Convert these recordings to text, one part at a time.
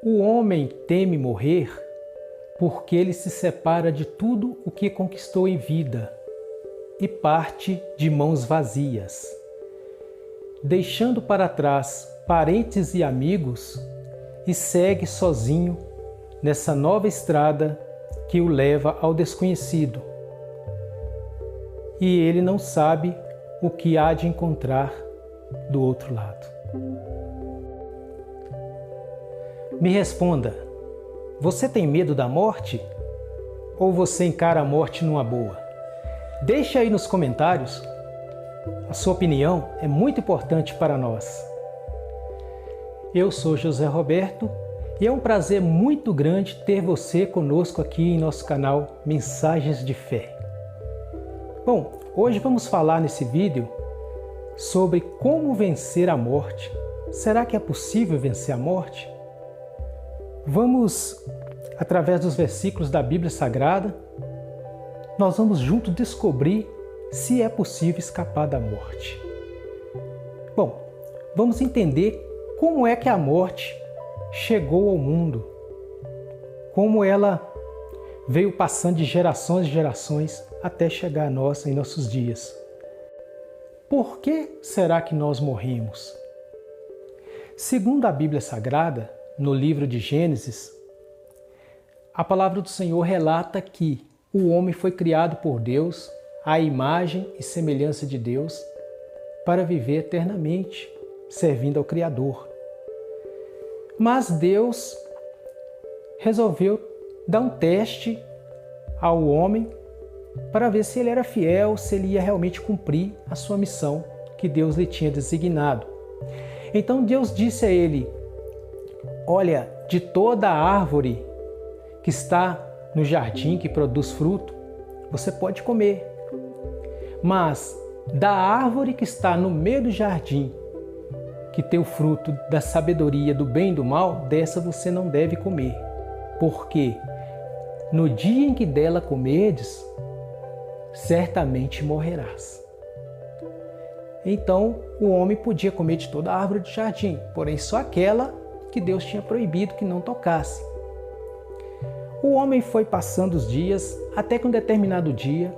O homem teme morrer porque ele se separa de tudo o que conquistou em vida e parte de mãos vazias, deixando para trás parentes e amigos, e segue sozinho nessa nova estrada que o leva ao desconhecido. E ele não sabe o que há de encontrar do outro lado. Me responda, você tem medo da morte? Ou você encara a morte numa boa? Deixe aí nos comentários. A sua opinião é muito importante para nós. Eu sou José Roberto e é um prazer muito grande ter você conosco aqui em nosso canal Mensagens de Fé. Bom, hoje vamos falar nesse vídeo sobre como vencer a morte. Será que é possível vencer a morte? Vamos, através dos versículos da Bíblia Sagrada, nós vamos juntos descobrir se é possível escapar da morte. Bom, vamos entender como é que a morte chegou ao mundo, como ela veio passando de gerações em gerações até chegar a nós em nossos dias. Por que será que nós morremos? Segundo a Bíblia Sagrada, no livro de Gênesis, a palavra do Senhor relata que o homem foi criado por Deus à imagem e semelhança de Deus para viver eternamente, servindo ao Criador. Mas Deus resolveu dar um teste ao homem para ver se ele era fiel, se ele ia realmente cumprir a sua missão que Deus lhe tinha designado. Então Deus disse a ele: olha, de toda a árvore que está no jardim, que produz fruto, você pode comer. Mas da árvore que está no meio do jardim, que tem o fruto da sabedoria, do bem e do mal, dessa você não deve comer. Porque no dia em que dela comerdes, certamente morrerás. Então o homem podia comer de toda a árvore do jardim, porém só aquela que Deus tinha proibido que não tocasse. O homem foi passando os dias, até que um determinado dia,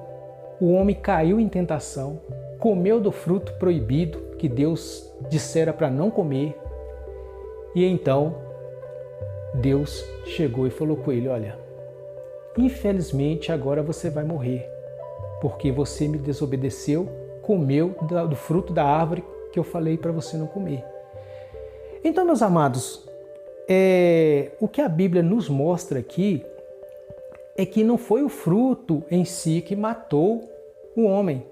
o homem caiu em tentação, comeu do fruto proibido que Deus dissera para não comer, e então Deus chegou e falou com ele: olha, infelizmente agora você vai morrer, porque você me desobedeceu, comeu do fruto da árvore que eu falei para você não comer. Então, meus amados, o que a Bíblia nos mostra aqui é que não foi o fruto em si que matou o homem,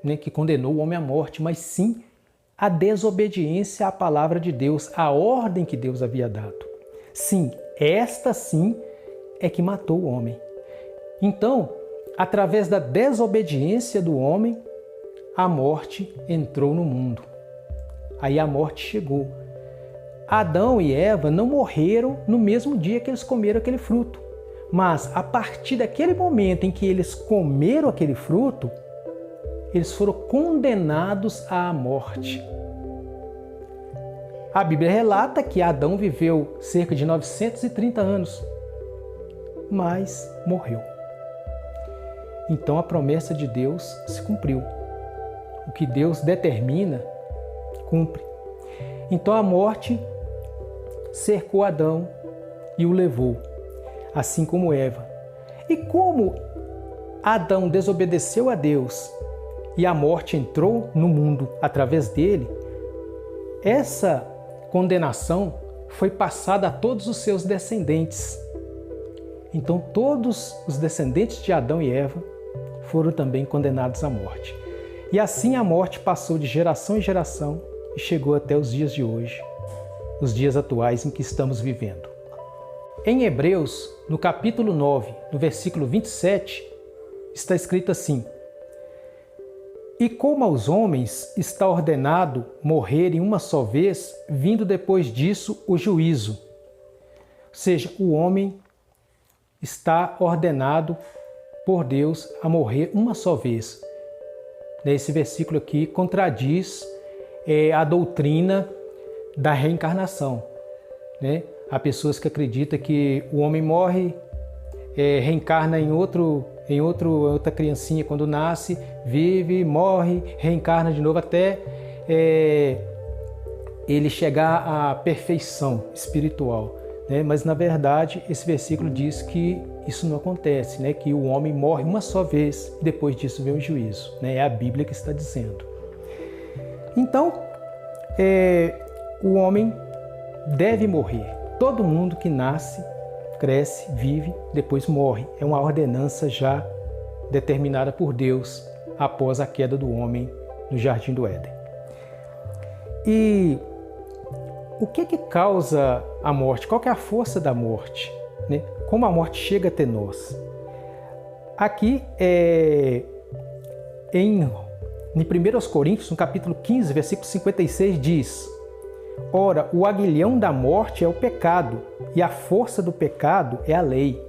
né, que condenou o homem à morte, mas sim a desobediência à palavra de Deus, à ordem que Deus havia dado. Sim, esta sim é que matou o homem. Então, através da desobediência do homem, a morte entrou no mundo. Aí a morte chegou. Adão e Eva não morreram no mesmo dia que eles comeram aquele fruto. Mas a partir daquele momento em que eles comeram aquele fruto, eles foram condenados à morte. A Bíblia relata que Adão viveu cerca de 930 anos, mas morreu. Então a promessa de Deus se cumpriu. O que Deus determina, cumpre. Então a morte cercou Adão e o levou, assim como Eva. E como Adão desobedeceu a Deus e a morte entrou no mundo através dele, essa condenação foi passada a todos os seus descendentes. Então todos os descendentes de Adão e Eva foram também condenados à morte. E assim a morte passou de geração em geração e chegou até os dias de hoje, os dias atuais em que estamos vivendo. Em Hebreus, no capítulo 9, no versículo 27, está escrito assim: e como aos homens está ordenado morrerem uma só vez, vindo depois disso o juízo. Ou seja, o homem está ordenado por Deus a morrer uma só vez. Esse versículo aqui contradiz a doutrina da reencarnação, né? Há pessoas que acreditam que o homem morre, reencarna em outra criancinha quando nasce, vive, morre, reencarna de novo até ele chegar à perfeição espiritual, né? Mas na verdade esse versículo diz que isso não acontece, né? Que o homem morre uma só vez e depois disso vem o juízo, né? É a Bíblia que está dizendo. Então, o homem deve morrer. Todo mundo que nasce, cresce, vive, depois morre. É uma ordenança já determinada por Deus após a queda do homem no Jardim do Éden. E o que causa a morte? Qual que é a força da morte, né? Como a morte chega até nós? Aqui, em 1 Coríntios, no capítulo 15, versículo 56, diz: Ora, o aguilhão da morte é o pecado, e a força do pecado é a lei.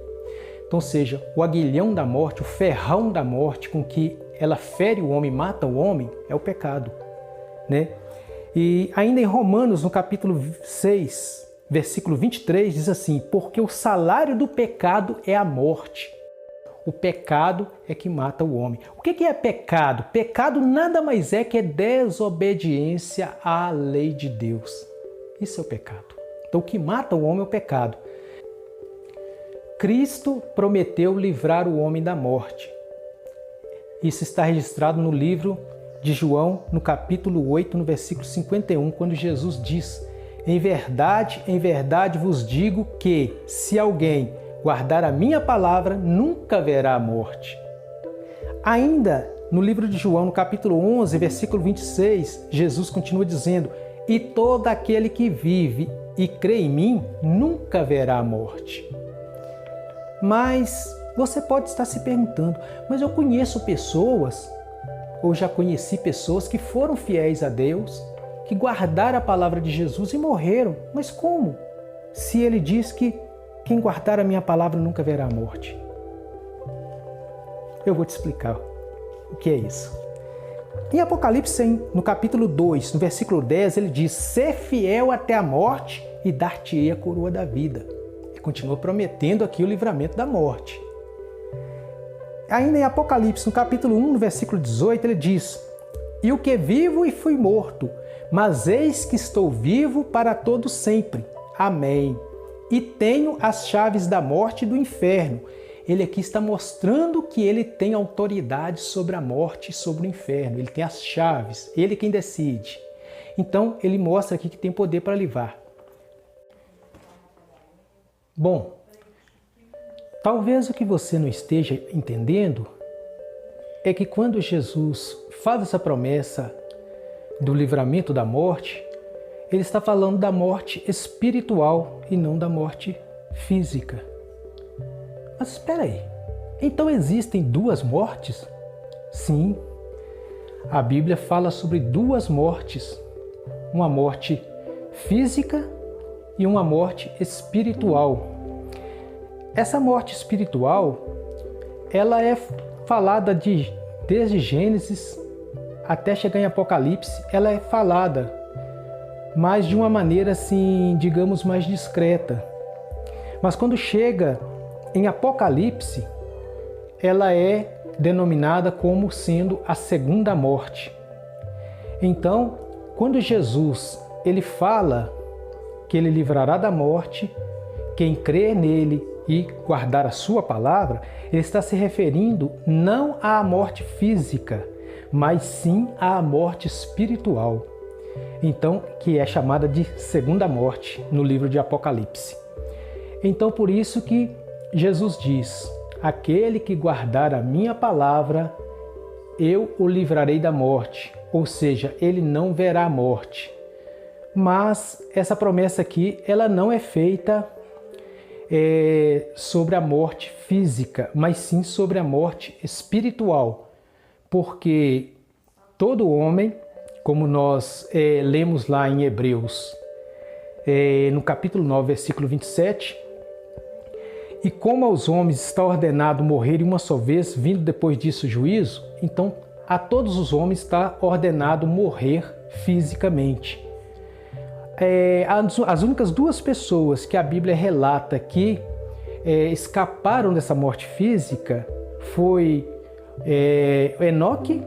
Então, ou seja, o aguilhão da morte, o ferrão da morte com que ela fere o homem, mata o homem, é o pecado, né? E ainda em Romanos, no capítulo 6, versículo 23, diz assim: Porque o salário do pecado é a morte. O pecado é que mata o homem. O que é pecado? Pecado nada mais é que desobediência à lei de Deus. Isso é o pecado. Então o que mata o homem é o pecado. Cristo prometeu livrar o homem da morte. Isso está registrado no livro de João, no capítulo 8, no versículo 51, quando Jesus diz: em verdade vos digo que, se alguém guardar a minha palavra, nunca verá a morte. Ainda no livro de João, no capítulo 11, versículo 26, Jesus continua dizendo: e todo aquele que vive e crê em mim, nunca verá a morte. Mas você pode estar se perguntando: mas eu conheço pessoas, ou já conheci pessoas que foram fiéis a Deus, que guardaram a palavra de Jesus e morreram. Mas como? Se ele diz que quem guardar a minha palavra nunca verá a morte. Eu vou te explicar o que é isso. Em Apocalipse, no capítulo 2, no versículo 10, ele diz: ser fiel até a morte e dar-te-ei a coroa da vida. Ele continua prometendo aqui o livramento da morte. Ainda em Apocalipse, no capítulo 1, no versículo 18, ele diz: e o que vivo e fui morto, mas eis que estou vivo para todo sempre. Amém. E tenho as chaves da morte e do inferno. Ele aqui está mostrando que ele tem autoridade sobre a morte e sobre o inferno. Ele tem as chaves, ele é quem decide. Então, ele mostra aqui que tem poder para livrar. Bom, talvez o que você não esteja entendendo é que quando Jesus faz essa promessa do livramento da morte, ele está falando da morte espiritual e não da morte física. Mas espera aí, então existem duas mortes? Sim, a Bíblia fala sobre duas mortes, uma morte física e uma morte espiritual. Essa morte espiritual, ela é falada desde Gênesis até chegar em Apocalipse, ela é falada, mas de uma maneira assim, digamos, mais discreta. Mas quando chega em Apocalipse, ela é denominada como sendo a segunda morte. Então, quando Jesus ele fala que ele livrará da morte quem crer nele e guardar a sua palavra, ele está se referindo não à morte física, mas sim à morte espiritual. Então, que é chamada de segunda morte no livro de Apocalipse. Então, por isso que Jesus diz: aquele que guardar a minha palavra, eu o livrarei da morte, ou seja, ele não verá a morte. Mas essa promessa aqui, ela não é feita sobre a morte física, mas sim sobre a morte espiritual, porque todo homem, como nós lemos lá em Hebreus, no capítulo 9, versículo 27, e como aos homens está ordenado morrerem uma só vez, vindo depois disso o juízo, então a todos os homens está ordenado morrer fisicamente. as únicas duas pessoas que a Bíblia relata que escaparam dessa morte física foi Enoque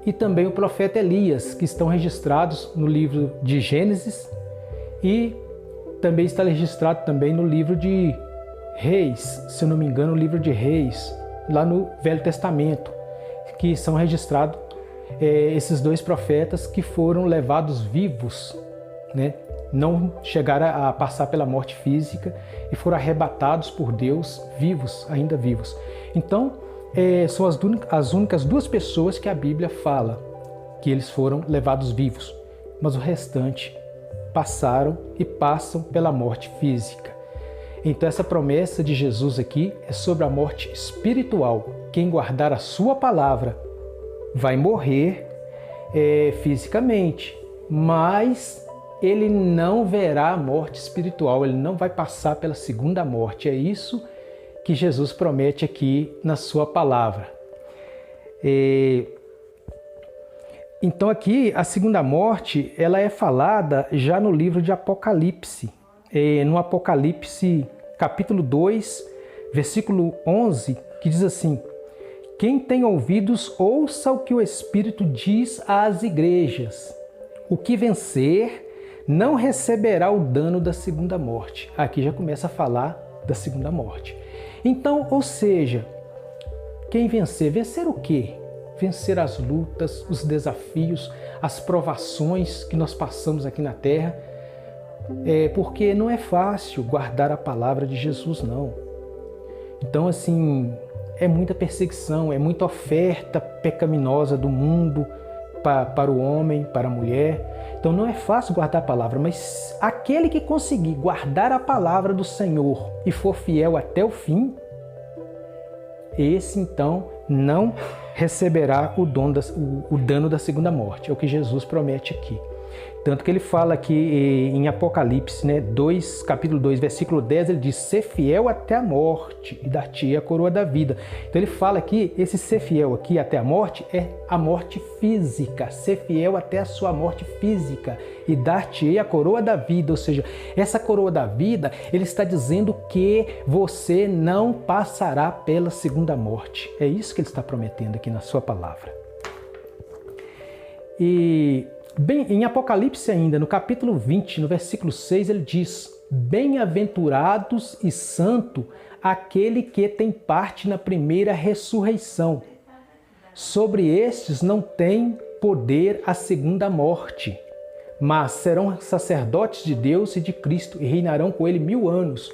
e também o profeta Elias, que estão registrados no livro de Gênesis e também está registrado também no livro de Reis, se eu não me engano, o livro de Reis, lá no Velho Testamento, que são registrados esses dois profetas que foram levados vivos, né? Não chegaram a passar pela morte física e foram arrebatados por Deus vivos, ainda vivos. Então, são as únicas duas pessoas que a Bíblia fala que eles foram levados vivos, mas o restante passaram e passam pela morte física. Então essa promessa de Jesus aqui é sobre a morte espiritual. Quem guardar a sua palavra vai morrer fisicamente, mas ele não verá a morte espiritual, ele não vai passar pela segunda morte. É isso que Jesus promete aqui na sua palavra. Então aqui a segunda morte ela é falada já no livro de Apocalipse. No Apocalipse capítulo 2, versículo 11, que diz assim: quem tem ouvidos, ouça o que o Espírito diz às igrejas. O que vencer não receberá o dano da segunda morte. Aqui já começa a falar da segunda morte. Então, ou seja, quem vencer? Vencer o quê? Vencer as lutas, os desafios, as provações que nós passamos aqui na Terra. Porque não é fácil guardar a palavra de Jesus, não. Então, assim, é muita perseguição, é muita oferta pecaminosa do mundo para o homem, para a mulher. Então não é fácil guardar a palavra, mas aquele que conseguir guardar a palavra do Senhor e for fiel até o fim, esse então não receberá o dano da segunda morte. É o que Jesus promete aqui. Tanto que ele fala aqui em Apocalipse, né, capítulo 2, versículo 10, ele diz: ser fiel até a morte e dar-te a coroa da vida. Então ele fala aqui, esse ser fiel aqui até a morte é a morte física, ser fiel até a sua morte física e dar-te a coroa da vida. Ou seja, essa coroa da vida, ele está dizendo que você não passará pela segunda morte. É isso que ele está prometendo aqui na sua palavra. E bem, em Apocalipse ainda, no capítulo 20, no versículo 6, ele diz: bem-aventurados e santo aquele que tem parte na primeira ressurreição. Sobre estes não tem poder a segunda morte, mas serão sacerdotes de Deus e de Cristo e reinarão com ele 1000 anos.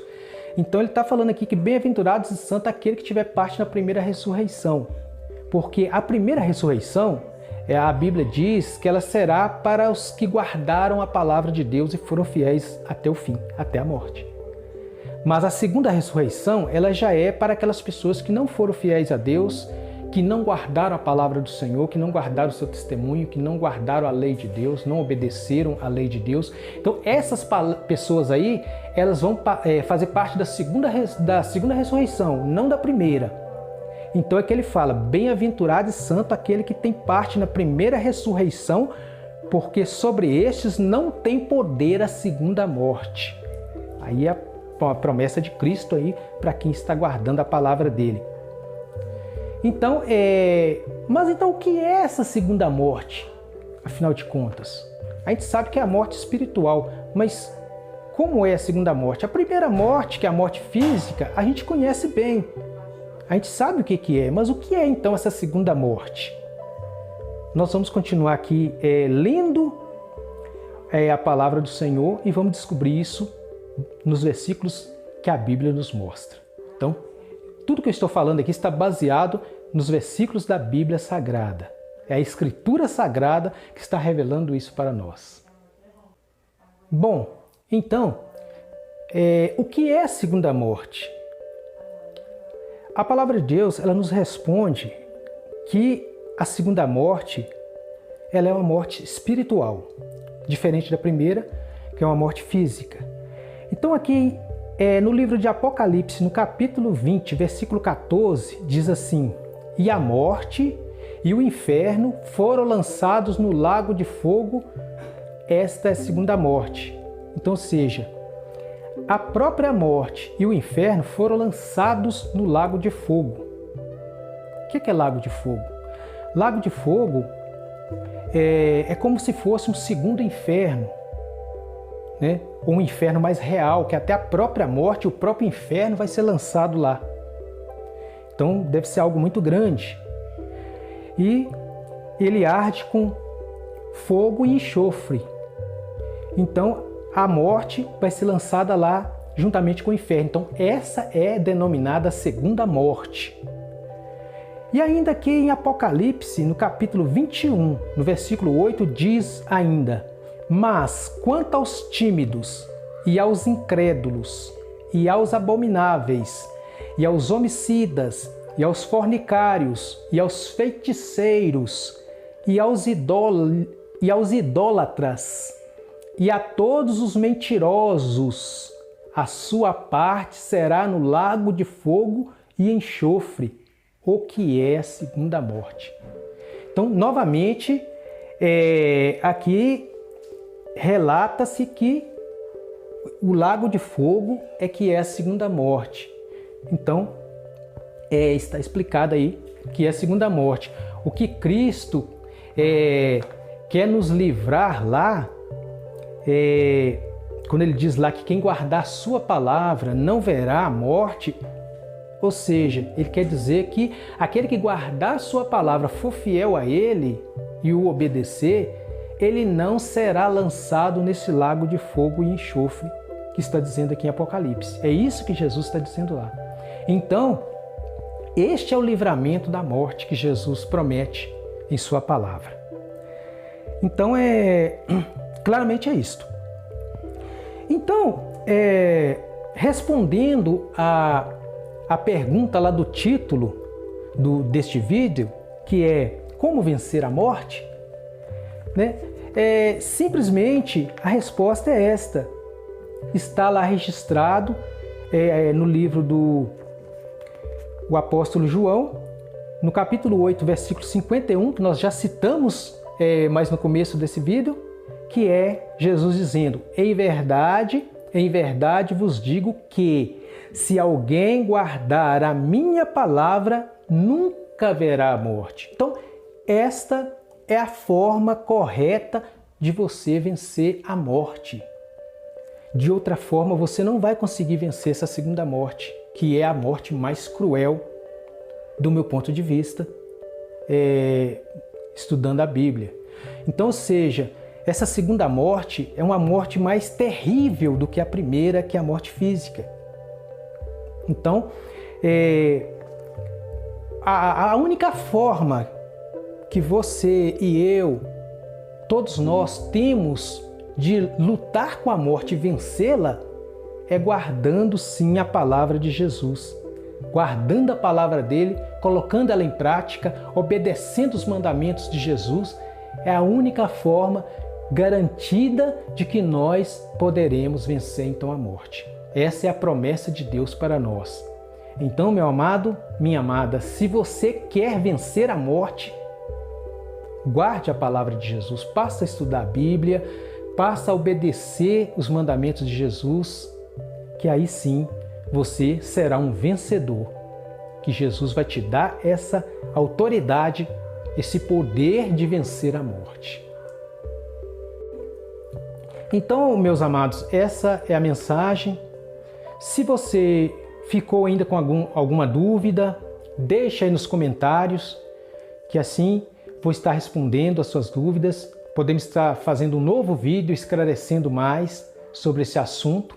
Então ele está falando aqui que bem-aventurados e santo aquele que tiver parte na primeira ressurreição. Porque a primeira ressurreição, a Bíblia diz que ela será para os que guardaram a palavra de Deus e foram fiéis até o fim, até a morte. Mas a segunda ressurreição, ela já é para aquelas pessoas que não foram fiéis a Deus, que não guardaram a palavra do Senhor, que não guardaram o seu testemunho, que não guardaram a lei de Deus, não obedeceram a lei de Deus. Então essas pessoas aí, elas vão fazer parte da segunda ressurreição, não da primeira. Então é que ele fala: bem-aventurado e santo aquele que tem parte na primeira ressurreição, porque sobre estes não tem poder a segunda morte. Aí é a promessa de Cristo aí para quem está guardando a palavra dele. Então, mas então o que é essa segunda morte? Afinal de contas, a gente sabe que é a morte espiritual, mas como é a segunda morte? A primeira morte, que é a morte física, a gente conhece bem. A gente sabe o que é, mas o que é então essa segunda morte? Nós vamos continuar aqui lendo a palavra do Senhor e vamos descobrir isso nos versículos que a Bíblia nos mostra. Então, tudo que eu estou falando aqui está baseado nos versículos da Bíblia Sagrada. É a Escritura Sagrada que está revelando isso para nós. Bom, então, o que é a segunda morte? A palavra de Deus, ela nos responde que a segunda morte, ela é uma morte espiritual, diferente da primeira, que é uma morte física. Então aqui, no livro de Apocalipse, no capítulo 20, versículo 14, diz assim: e a morte e o inferno foram lançados no lago de fogo. esta é a segunda morte. Então, ou seja, a própria morte e o inferno foram lançados no lago de fogo. O que é lago de fogo? Lago de fogo é como se fosse um segundo inferno, né? Ou um inferno mais real, que até a própria morte, o próprio inferno vai ser lançado lá. Então deve ser algo muito grande. E ele arde com fogo e enxofre. Então a morte vai ser lançada lá juntamente com o inferno. Então essa é denominada a segunda morte. E ainda aqui em Apocalipse, no capítulo 21, no versículo 8, diz ainda: mas quanto aos tímidos, e aos incrédulos, e aos abomináveis, e aos homicidas, e aos fornicários, e aos feiticeiros, e aos idólatras, e a todos os mentirosos, a sua parte será no lago de fogo e enxofre, o que é a segunda morte. Então, novamente, aqui relata-se que o lago de fogo é que é a segunda morte. Então, está explicado aí que é a segunda morte. O que Cristo quer nos livrar lá, quando ele diz lá que quem guardar a sua palavra não verá a morte, ou seja, ele quer dizer que aquele que guardar a sua palavra, for fiel a ele e o obedecer, ele não será lançado nesse lago de fogo e enxofre que está dizendo aqui em Apocalipse. É isso que Jesus está dizendo lá. Então, este é o livramento da morte que Jesus promete em sua palavra. Então, claramente é isto. Então, respondendo a pergunta lá do título deste vídeo, que é como vencer a morte, né? Simplesmente a resposta é esta. Está lá registrado no livro do apóstolo João, no capítulo 8, versículo 51, que nós já citamos mais no começo desse vídeo, que é Jesus dizendo: em verdade vos digo que se alguém guardar a minha palavra, nunca verá a morte. Então, esta é a forma correta de você vencer a morte. De outra forma, você não vai conseguir vencer essa segunda morte, que é a morte mais cruel, do meu ponto de vista, estudando a Bíblia. Então, ou seja, essa segunda morte é uma morte mais terrível do que a primeira, que é a morte física. Então, a única forma que você e eu, todos nós temos de lutar com a morte e vencê-la é guardando sim a palavra de Jesus, guardando a palavra dele, colocando ela em prática, obedecendo os mandamentos de Jesus. É a única forma garantida de que nós poderemos vencer então a morte. Essa é a promessa de Deus para nós. Então, meu amado, minha amada, se você quer vencer a morte, guarde a palavra de Jesus, passa a estudar a Bíblia, passa a obedecer os mandamentos de Jesus, que aí sim você será um vencedor, que Jesus vai te dar essa autoridade, esse poder de vencer a morte. Então, meus amados, essa é a mensagem. Se você ficou ainda com alguma dúvida, deixa aí nos comentários, que assim vou estar respondendo as suas dúvidas. Podemos estar fazendo um novo vídeo esclarecendo mais sobre esse assunto.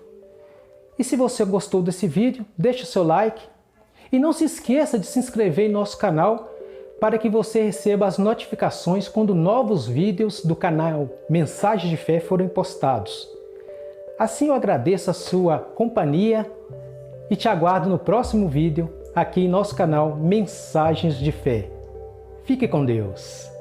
E se você gostou desse vídeo, deixa o seu like e não se esqueça de se inscrever em nosso canal para que você receba as notificações quando novos vídeos do canal Mensagens de Fé forem postados. Assim eu agradeço a sua companhia e te aguardo no próximo vídeo aqui em nosso canal Mensagens de Fé. Fique com Deus!